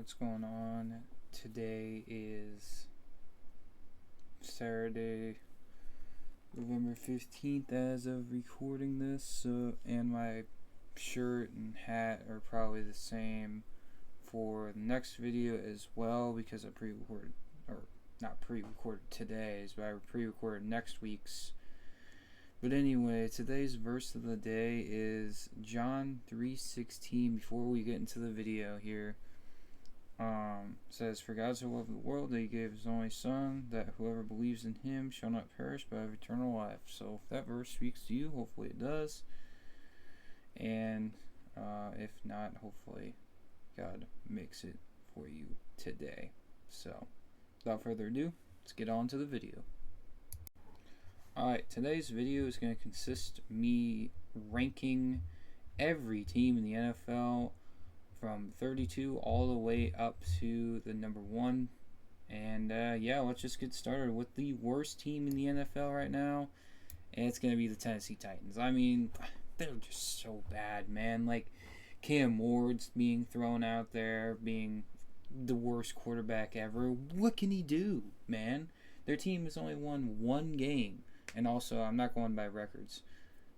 What's going on? Today is Saturday, November 15th as of recording this, and my shirt and hat are probably the same for the next video as well because I pre-recorded, or not pre-recorded today's, but I pre-recorded next week's. But anyway, today's verse of the day is John 3:16. Before we get into the video here, says, "For God so loved the world that he gave his only Son, that whoever believes in him shall not perish but have eternal life." So if that verse speaks to you, hopefully it does. And if not, hopefully God makes it for you today. So without further ado, let's get on to the video. Alright, today's video is going to consist of me ranking every team in the NFL from 32 all the way up to the number 1. And let's just get started with the worst team in the NFL right now. And it's going to be the Tennessee Titans. I mean, they're just so bad, man. Like, Cam Ward's being thrown out there, being the worst quarterback ever. What can he do, man? Their team has only won one game. And also, I'm not going by records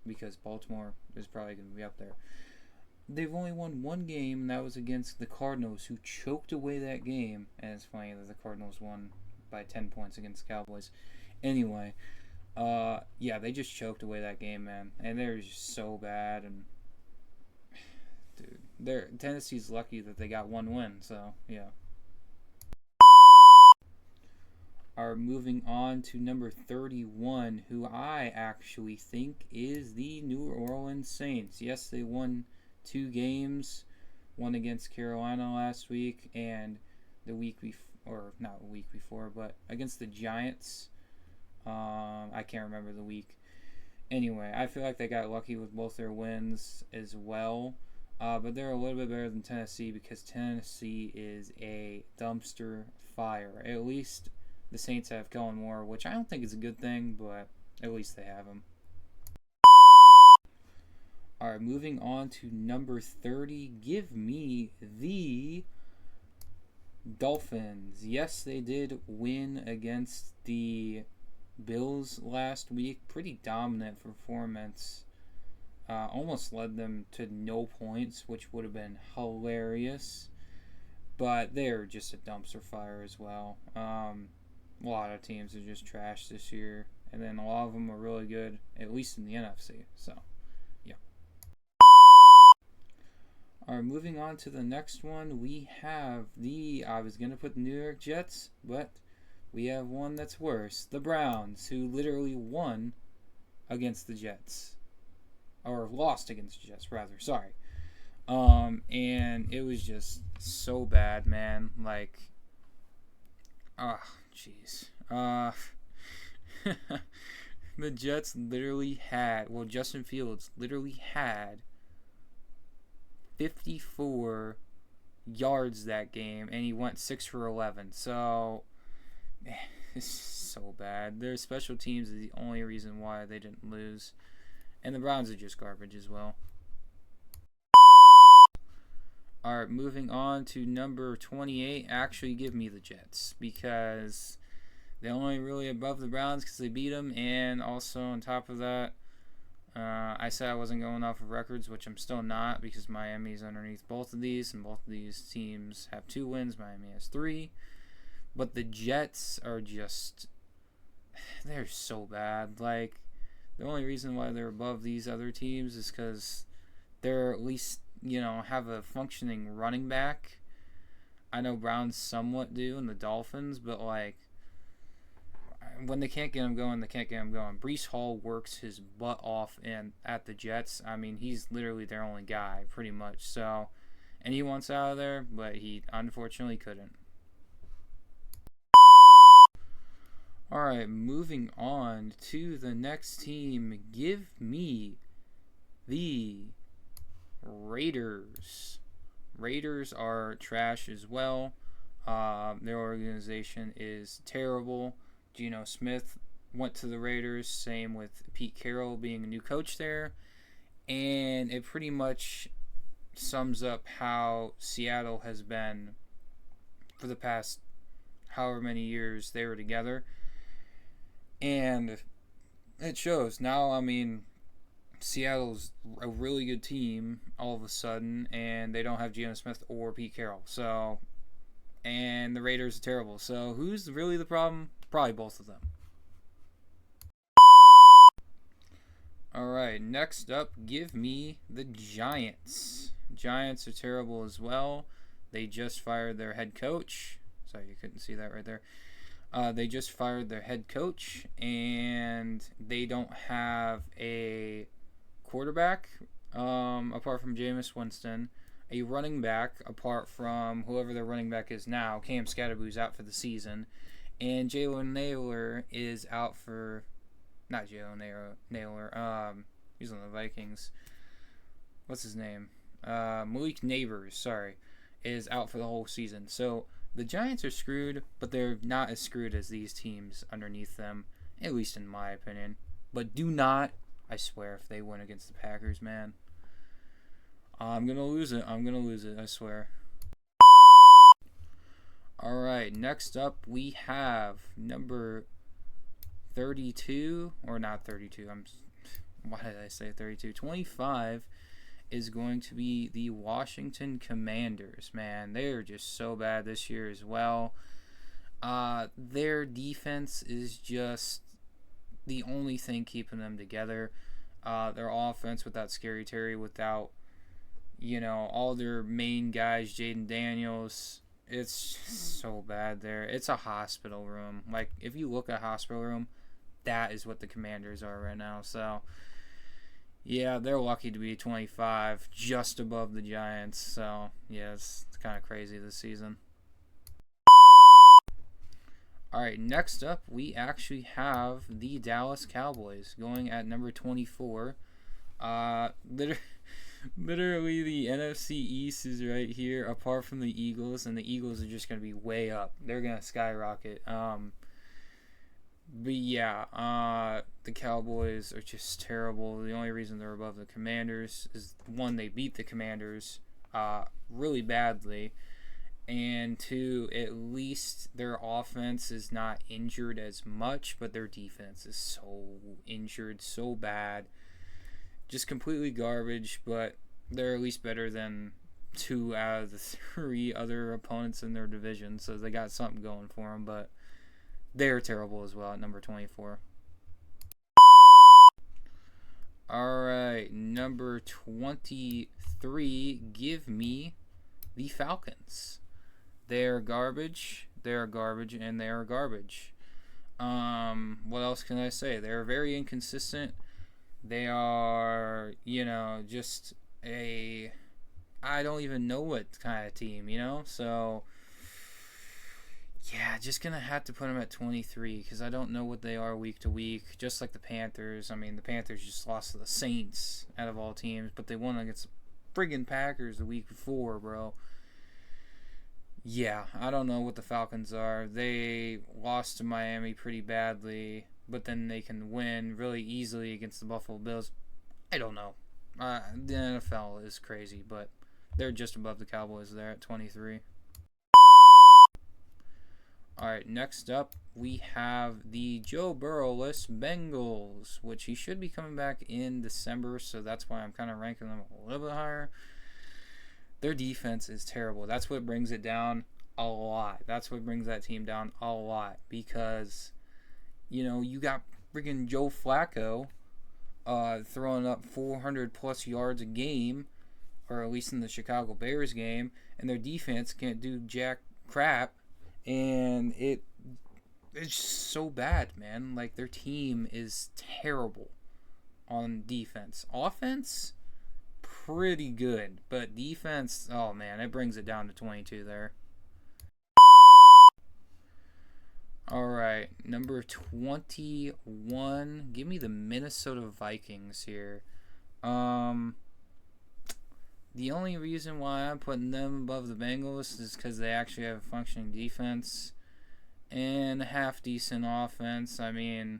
because Baltimore is probably going to be up there. They've only won one game, and that was against the Cardinals, who choked away that game. And it's funny that the Cardinals won by 10 points against the Cowboys. Anyway, they just choked away that game, man. And they're just so bad. And dude, Tennessee's lucky that they got one win. So yeah. Are moving on to number 31, who I actually think is the New Orleans Saints. Yes, they won 2 games, one against Carolina last week and the week before, not the week before, but against the Giants. I can't remember the week. Anyway, I feel like they got lucky with both their wins as well. But they're a little bit better than Tennessee because Tennessee is a dumpster fire. At least the Saints have Kellen Moore, which I don't think is a good thing, but at least they have him. Alright, moving on to number 30. Give me the Dolphins. Yes, they did win against the Bills last week. Pretty dominant performance. Almost led them to no points, which would have been hilarious. But they're just a dumpster fire as well. A lot of teams are just trash this year, and then a lot of them are really good, at least in the NFC. So, yeah. Alright, moving on to the next one, we have I was going to put the New York Jets, but we have one that's worse. The Browns, who literally won against the Jets. Or lost against the Jets, rather. Sorry. And it was just so bad, man. Like, jeez. The Jets literally had, Justin Fields literally had 54 yards that game, and he went 6 for 11. So, it's so bad. Their special teams is the only reason why they didn't lose. And the Browns are just garbage as well. Alright, moving on to number 28. Actually, give me the Jets because they're only really above the Browns because they beat them. And also, on top of that, I said I wasn't going off of records, which I'm still not because Miami's underneath both of these. And both of these teams have 2 wins. Miami has 3. But the Jets are just, they're so bad. Like, the only reason why they're above these other teams is because they're at least, have a functioning running back. I know Browns somewhat do, and the Dolphins, but like when they can't get him going, they can't get him going. Breece Hall works his butt off at the Jets. I mean, he's literally their only guy, pretty much. So, and he wants out of there, but he unfortunately couldn't. Alright, moving on to the next team. Give me the Raiders. Raiders are trash as well. Their organization is terrible. Geno Smith went to the Raiders. Same with Pete Carroll being a new coach there. And it pretty much sums up how Seattle has been for the past however many years they were together. And it shows. Now, I mean, Seattle's a really good team all of a sudden, and they don't have Geno Smith or Pete Carroll. So, and the Raiders are terrible. So, who's really the problem? Probably both of them. All right, next up, give me the Giants. Giants are terrible as well. They just fired their head coach. Sorry, you couldn't see that right there. They just fired their head coach, and they don't have a quarterback apart from Jameis Winston, a running back apart from whoever their running back is now. Cam Scatterboo's out for the season, and Jalen Nailor is out for... Not Jalen Nailor. He's on the Vikings. What's his name? Malik Neighbors, sorry, is out for the whole season. So the Giants are screwed, but they're not as screwed as these teams underneath them, at least in my opinion. But do not, I swear, if they win against the Packers, man, I'm going to lose it. I swear. All right, next up we have number 32, or not 32, why did I say 32? 25 is going to be the Washington Commanders. Man, they're just so bad this year as well. Their defense is just the only thing keeping them together. Their offense without Scary Terry, without, all their main guys, Jaden Daniels, it's just so bad there. It's a hospital room. Like, if you look at a hospital room, that is what the Commanders are right now. So, yeah, they're lucky to be 25, just above the Giants. So, yeah, it's kind of crazy this season. All right, next up, we actually have the Dallas Cowboys going at number 24. Literally, the NFC East is right here, apart from the Eagles, and the Eagles are just going to be way up. They're going to skyrocket. But yeah, the Cowboys are just terrible. The only reason they're above the Commanders is, one, they beat the Commanders really badly, and two, at least their offense is not injured as much, but their defense is so injured, so bad. Just completely garbage, but they're at least better than 2 out of the 3 other opponents in their division, so they got something going for them, but they're terrible as well at number 24. Alright, number 23, give me the Falcons. They're garbage, and they're garbage. What else can I say? They're very inconsistent. They are, just I don't even know what kind of team, So, yeah, just going to have to put them at 23 because I don't know what they are week to week. Just like the Panthers. I mean, the Panthers just lost to the Saints out of all teams, but they won against the friggin' Packers the week before, bro. Yeah, I don't know what the Falcons are. They lost to Miami pretty badly, but then they can win really easily against the Buffalo Bills. I don't know. The NFL is crazy, but they're just above the Cowboys there at 23. Alright, next up, we have the Joe Burrow-less Bengals, which he should be coming back in December, so that's why I'm kind of ranking them a little bit higher. Their defense is terrible. That's what brings it down a lot. That's what brings that team down a lot, because, you got freaking Joe Flacco throwing up 400-plus yards a game, or at least in the Chicago Bears game, and their defense can't do jack crap. And it's just so bad, man. Like, their team is terrible on defense. Offense, pretty good. But defense, oh, man, it brings it down to 22 there. All right, number 21. Give me the Minnesota Vikings here. The only reason why I'm putting them above the Bengals is because they actually have a functioning defense and a half-decent offense. I mean,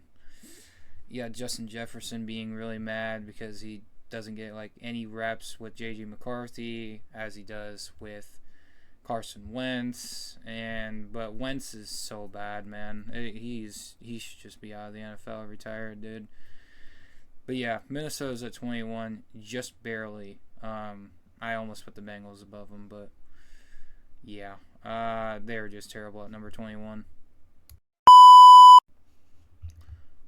yeah, Justin Jefferson being really mad because he doesn't get, any reps with J.J. McCarthy as he does with Carson Wentz, but Wentz is so bad, man. He should just be out of the NFL, retired, dude. But yeah, Minnesota's at 21, just barely. I almost put the Bengals above them, but yeah, they're just terrible at number 21.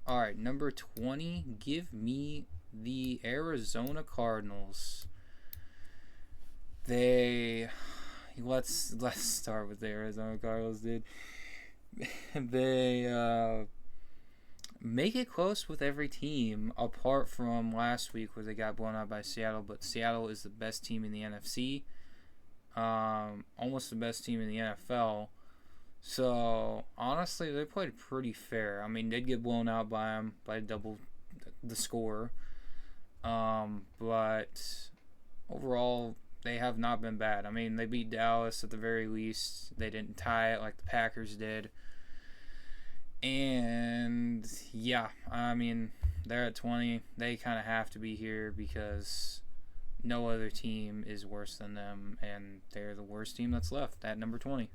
All right, number 20. Give me the Arizona Cardinals. Let's start with the Arizona Cardinals, dude. They make it close with every team, apart from last week where they got blown out by Seattle. But Seattle is the best team in the NFC, almost the best team in the NFL. So honestly, they played pretty fair. I mean, they'd get blown out by them by double the score, but overall, they have not been bad. I mean, they beat Dallas at the very least. They didn't tie it like the Packers did. And yeah, I mean, they're at 20. They kind of have to be here because no other team is worse than them, and they're the worst team that's left at number 20.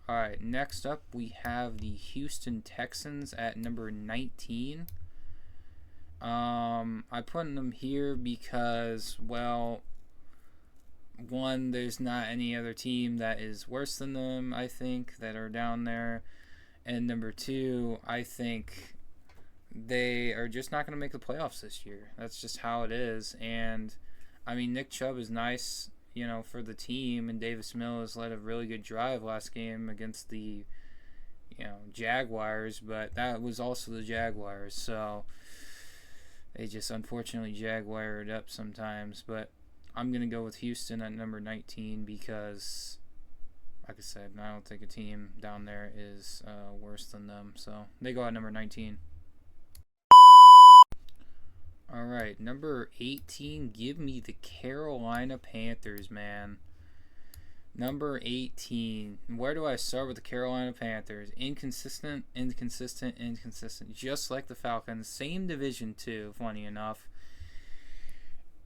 All right, next up we have the Houston Texans at number 19. I put them here because, well, one, there's not any other team that is worse than them, I think, that are down there. And number two, I think they are just not going to make the playoffs this year. That's just how it is. And, I mean, Nick Chubb is nice, for the team, and Davis Mills led a really good drive last game against the, Jaguars, but that was also the Jaguars, so they just unfortunately Jaguared up sometimes. But I'm going to go with Houston at number 19 because, like I said, I don't think a team down there is worse than them. So they go at number 19. All right, number 18, give me the Carolina Panthers, man. Number 18. Where do I start with the Carolina Panthers? Inconsistent. Just like the Falcons. Same division, too, funny enough.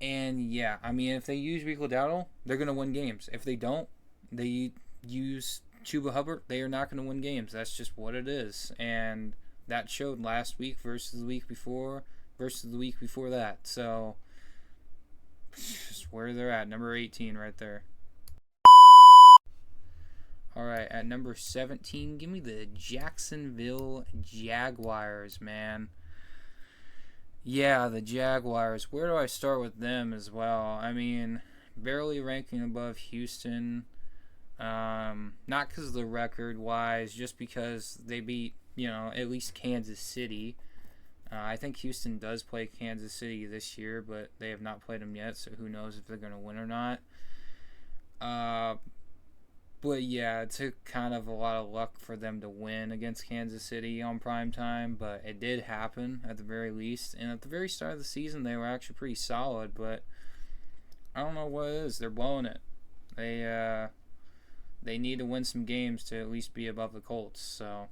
And, yeah, I mean, if they use Rico Dowdle, they're going to win games. If they don't, they use Chuba Hubbard, they are not going to win games. That's just what it is. And that showed last week versus the week before versus the week before that. So, just where they're at. Number 18 right there. All right, at number 17, give me the Jacksonville Jaguars, man. Yeah, the Jaguars. Where do I start with them as well? I mean, barely ranking above Houston. Not because of the record-wise, just because they beat, at least Kansas City. I think Houston does play Kansas City this year, but they have not played them yet, so who knows if they're going to win or not. But yeah, it took kind of a lot of luck for them to win against Kansas City on prime time, but it did happen at the very least. And at the very start of the season, they were actually pretty solid, but I don't know what it is. They're blowing it. They need to win some games to at least be above the Colts. So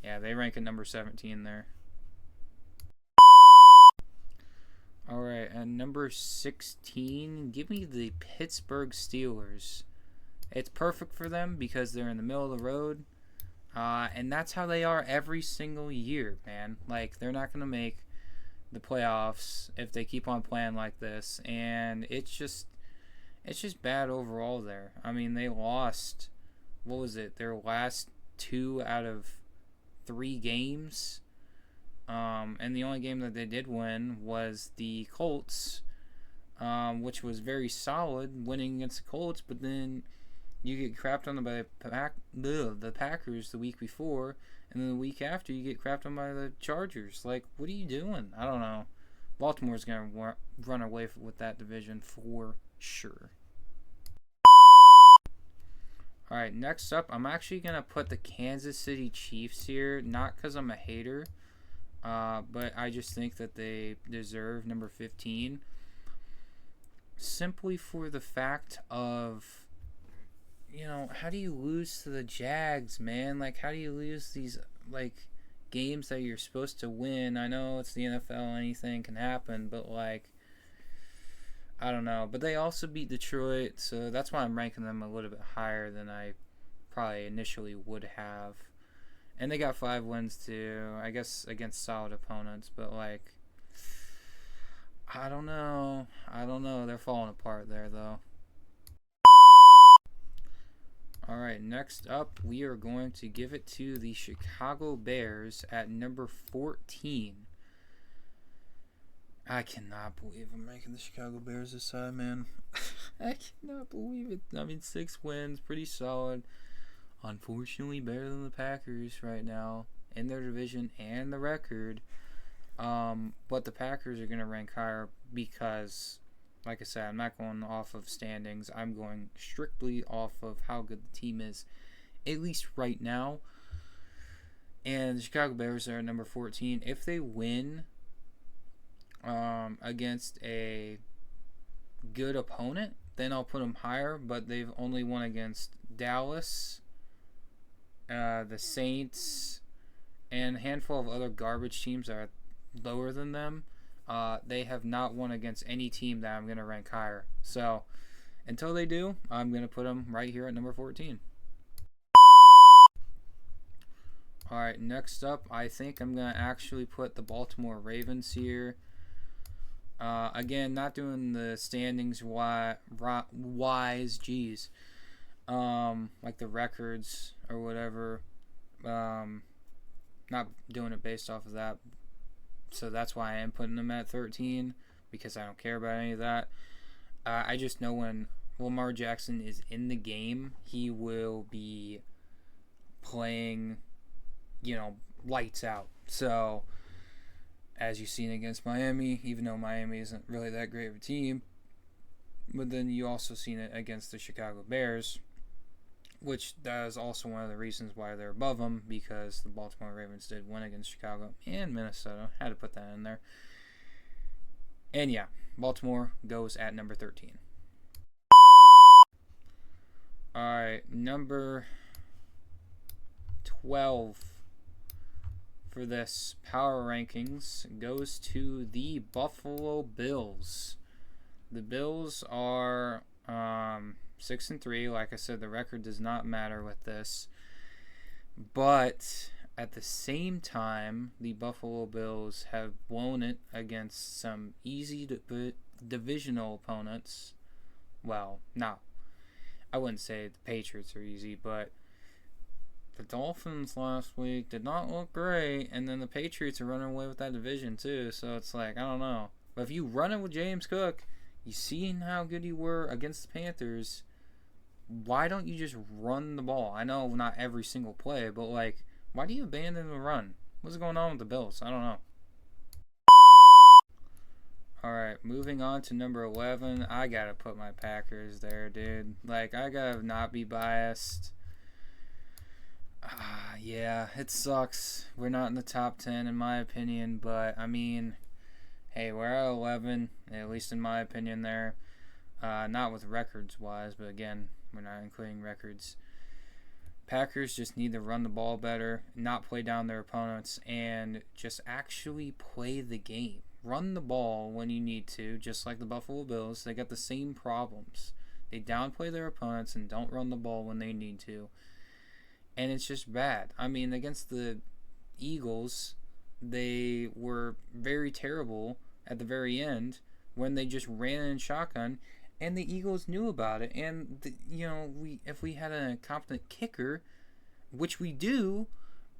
yeah, they rank at number 17 there. All right, at number 16, give me the Pittsburgh Steelers. It's perfect for them because they're in the middle of the road, and that's how they are every single year, man. Like, they're not going to make the playoffs if they keep on playing like this, and it's just bad overall there. I mean, they lost, what was it, their last 2 out of 3 games. And the only game that they did win was the Colts, which was very solid, winning against the Colts. But then you get crapped on by the Packers the week before, and then the week after you get crapped on by the Chargers. Like, what are you doing? I don't know. Baltimore's going to run away with that division for sure. All right, next up, I'm actually going to put the Kansas City Chiefs here, not because I'm a hater, but I just think that they deserve number 15. Simply for the fact of, how do you lose to the Jags, man? Like, how do you lose these, games that you're supposed to win? I know it's the NFL, anything can happen, but, I don't know. But they also beat Detroit, so that's why I'm ranking them a little bit higher than I probably initially would have. And they got 5 wins too, I guess, against solid opponents. But, like, I don't know. They're falling apart there, though. Alright, next up, we are going to give it to the Chicago Bears at number 14. I cannot believe I'm ranking the Chicago Bears this time, man. I cannot believe it. I mean, 6 wins, pretty solid. Unfortunately, better than the Packers right now in their division and the record. But the Packers are going to rank higher because, like I said, I'm not going off of standings. I'm going strictly off of how good the team is, at least right now. And the Chicago Bears are number 14. If they win against a good opponent, then I'll put them higher. But they've only won against Dallas, the Saints, and a handful of other garbage teams that are lower than them. They have not won against any team that I'm going to rank higher. So until they do, I'm going to put them right here at number 14. Alright, next up, I think I'm going to actually put the Baltimore Ravens here. Again, not doing the standings wise, like the records or whatever. Not doing it based off of that. So that's why I am putting them at 13, because I don't care about any of that. I just know when Lamar Jackson is in the game, he will be playing, lights out. So, as you've seen against Miami, even though Miami isn't really that great of a team, but then you also seen it against the Chicago Bears, which that is also one of the reasons why they're above them, because the Baltimore Ravens did win against Chicago and Minnesota. Had to put that in there. And yeah, Baltimore goes at number 13. Alright, number 12 for this power rankings goes to the Buffalo Bills. The Bills are 6-3. Like I said, the record does not matter with this. But at the same time, the Buffalo Bills have blown it against some easy divisional opponents. Well, no. I wouldn't say the Patriots are easy, but the Dolphins last week did not look great, and then the Patriots are running away with that division too, so it's like, I don't know. But if you run it with James Cook, you seen how good you were against the Panthers, why don't you just run the ball? I know not every single play, but like, why do you abandon the run? What's going on with the Bills? I don't know. Alright, moving on to number 11. I gotta put my Packers there, dude. Like, I gotta not be biased. Yeah, it sucks. We're not in the top 10 in my opinion, but I mean, hey, we're at 11, at least in my opinion there. Not with records wise, but again, we're not including records. Packers just need to run the ball better, not play down their opponents, and just actually play the game. Run the ball when you need to, just like the Buffalo Bills. They got the same problems. They downplay their opponents and don't run the ball when they need to. And it's just bad. I mean, against the Eagles, they were very terrible at the very end when they just ran in shotgun, and the Eagles knew about it. And if we had a competent kicker, which we do,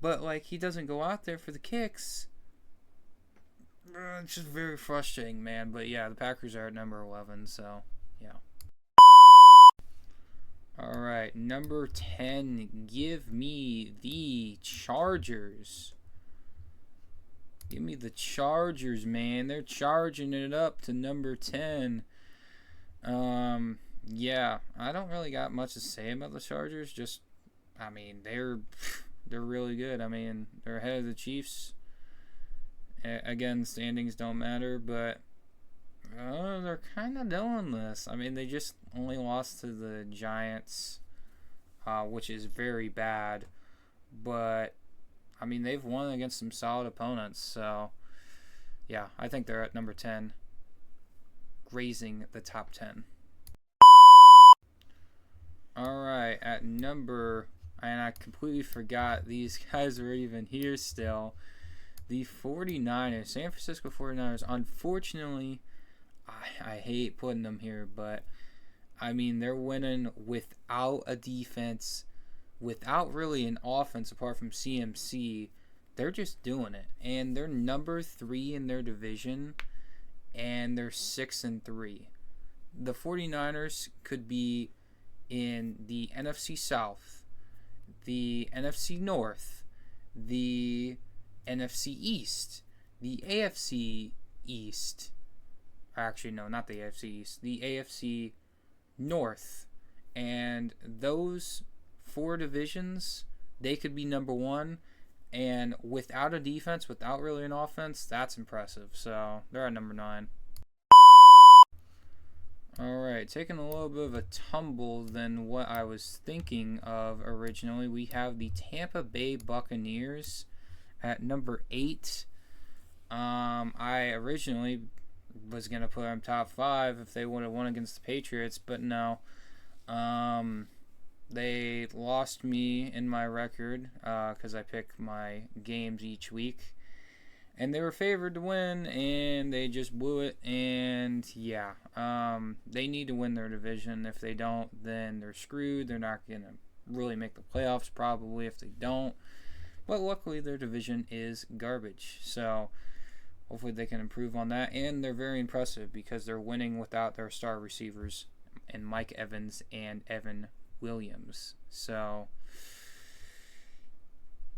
but like he doesn't go out there for the kicks, it's just very frustrating, man. But yeah, the Packers are at number 11, so yeah. Alright, number 10, give me the Chargers. Give me the Chargers, man. They're charging it up to number 10. Yeah, I don't really got much to say about the Chargers. Just, I mean, they're really good. I mean, they're ahead of the Chiefs. Again, standings don't matter, but they're kind of doing this. I mean, they just only lost to the Giants, which is very bad. But, I mean, they've won against some solid opponents. So, yeah, I think they're at number 10. grazing the top 10. Alright, at number, and I completely forgot these guys were even here still, the 49ers, San Francisco 49ers. Unfortunately, I hate putting them here, but I mean, they're winning without a defense, without really an offense apart from CMC. They're just doing it, and they're number 3 in their division, and they're 6-3. The 49ers could be in the NFC South, the NFC North, the NFC East, the AFC East. Actually, no, not the AFC East, the AFC North. And those 4 divisions, they could be number 1. And without a defense, without really an offense, that's impressive. So they're at number 9. Alright, taking a little bit of a tumble than what I was thinking of originally. We have the Tampa Bay Buccaneers at number 8. I originally was going to put them top 5 if they would have won against the Patriots, but no. They lost me in my record because I pick my games each week. And they were favored to win, and they just blew it. And, yeah, they need to win their division. If they don't, then they're screwed. They're not going to really make the playoffs probably if they don't. But luckily, their division is garbage. So hopefully they can improve on that. And they're very impressive because they're winning without their star receivers and Mike Evans and Evan Williams. So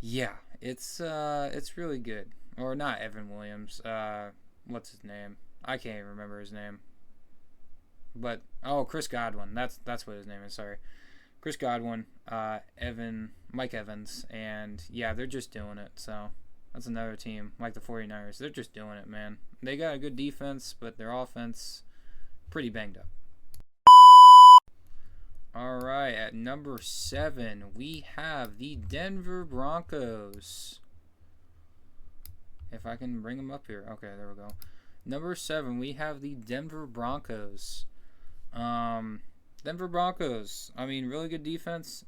yeah, it's really good. Or not Evan Williams. What's his name? I can't even remember his name. But Chris Godwin. That's what his name is. Sorry, Chris Godwin, Mike Evans, and yeah, they're just doing it. So that's another team like the 49ers. They're just doing it, man. They got a good defense, but their offense pretty banged up. All right, at number 7, we have the Denver Broncos. If I can bring them up here. Okay, there we go. Number 7, we have the Denver Broncos. Denver Broncos, I mean, really good defense.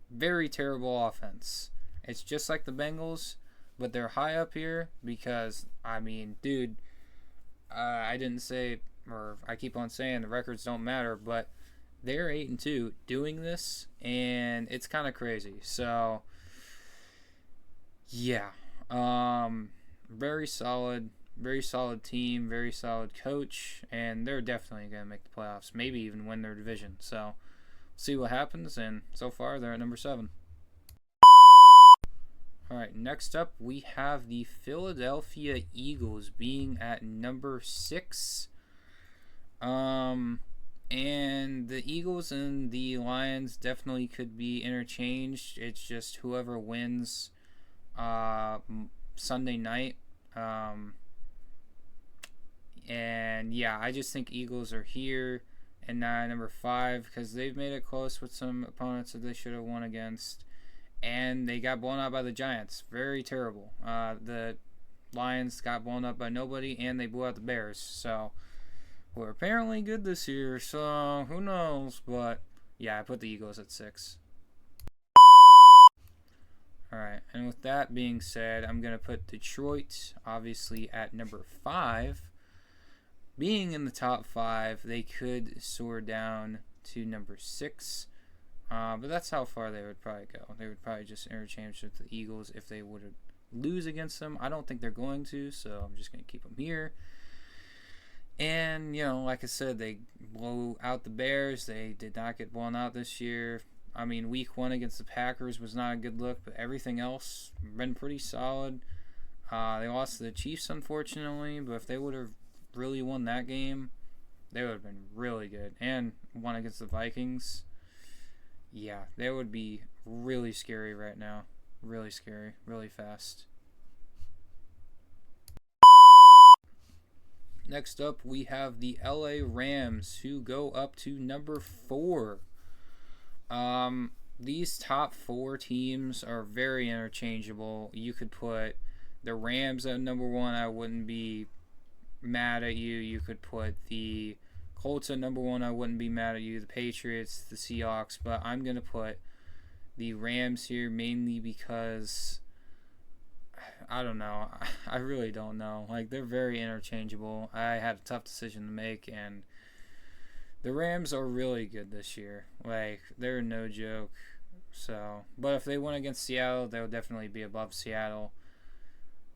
Very terrible offense. It's just like the Bengals, but they're high up here because, I mean, dude, I didn't say, or I keep on saying the records don't matter, but they're 8-2 doing this, and it's kind of crazy. So, yeah. Very solid team, very solid coach, and they're definitely going to make the playoffs, maybe even win their division. So, see what happens, and so far they're at number 7. All right, next up we have the Philadelphia Eagles being at number 6. And the Eagles and the Lions definitely could be interchanged. It's just whoever wins Sunday night. And yeah, I just think Eagles are here and now number 5 because they've made it close with some opponents that they should have won against, and they got blown out by the Giants. Very terrible. The Lions got blown up by nobody, and they blew out the Bears. So we're apparently good this year. So who knows? But yeah, I put the Eagles at 6. Alright, and with that being said, I'm going to put Detroit, obviously, at number 5. Being in the top 5, they could soar down to number 6. But that's how far they would probably go. They would probably just interchange with the Eagles if they would lose against them. I don't think they're going to, so I'm just going to keep them here. And, you know, like I said, they blow out the Bears. They did not get blown out this year. I mean, week 1 against the Packers was not a good look, but everything else been pretty solid. They lost to the Chiefs, unfortunately, but if they would have really won that game, they would have been really good. And won against the Vikings. Yeah, they would be really scary right now. Really scary, really fast. Next up, we have the LA Rams, who go up to number 4. These top 4 teams are very interchangeable. You could put the Rams at number 1. I wouldn't be mad at you, you could put the Colts at number 1. I wouldn't be mad at you. The Patriots, the Seahawks, but I'm going to put the Rams here mainly because I don't know. I really don't know. Like, they're very interchangeable. I had a tough decision to make, and the Rams are really good this year. Like, they're no joke. So, but if they win against Seattle, they'll definitely be above Seattle.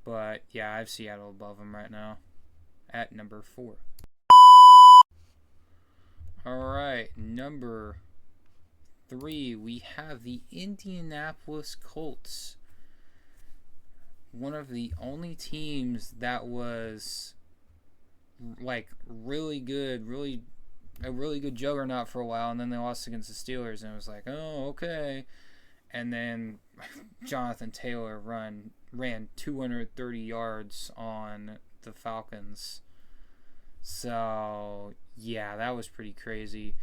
But yeah, I have Seattle above them right now at number 4. Alright, number 3, we have the Indianapolis Colts. One of the only teams that was like really good, a really good juggernaut for a while, and then they lost against the Steelers, and it was like, oh, okay. And then Jonathan Taylor ran 230 yards on the Falcons. So, yeah, that was pretty crazy.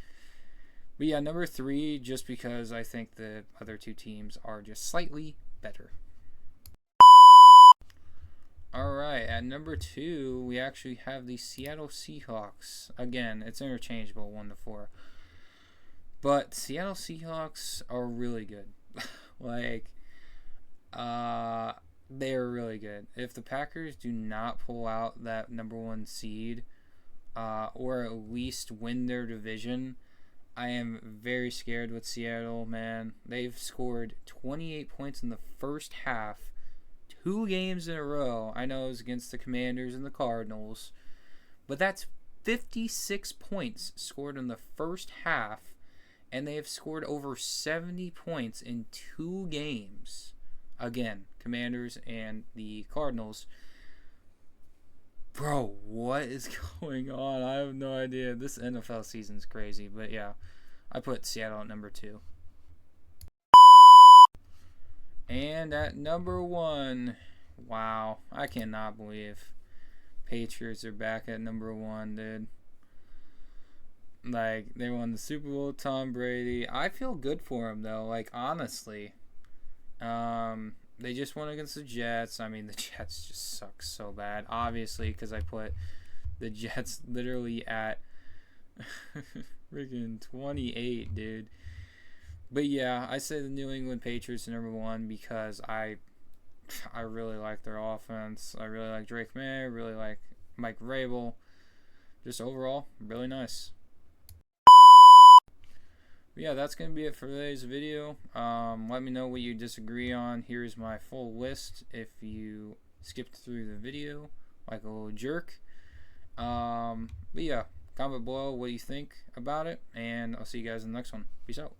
But yeah, number 3, just because I think the other 2 teams are just slightly better. Alright, at number 2, we actually have the Seattle Seahawks. Again, it's interchangeable, 1 to 4. But Seattle Seahawks are really good. Like, they're really good. If the Packers do not pull out that number 1 seed, or at least win their division, I am very scared with Seattle, man. They've scored 28 points in the first half, 2 games in a row. I know it was against the Commanders and the Cardinals, but that's 56 points scored in the first half, and they have scored over 70 points in 2 games. Again, Commanders and the Cardinals. Bro, what is going on? I have no idea. This NFL season's crazy, but yeah, I put Seattle at number 2. And at number 1, wow, I cannot believe Patriots are back at number 1, dude. Like, they won the Super Bowl with Tom Brady. I feel good for him, though, like, honestly. They just won against the Jets. I mean, the Jets just suck so bad, obviously, because I put the Jets literally at freaking 28, dude. But yeah, I say the New England Patriots are number 1 because I really like their offense. I really like Drake May. I really like Mike Vrabel. Just overall, really nice. But yeah, that's going to be it for today's video. Let me know what you disagree on. Here's my full list if you skipped through the video like a little jerk. But yeah, comment below what you think about it, and I'll see you guys in the next one. Peace out.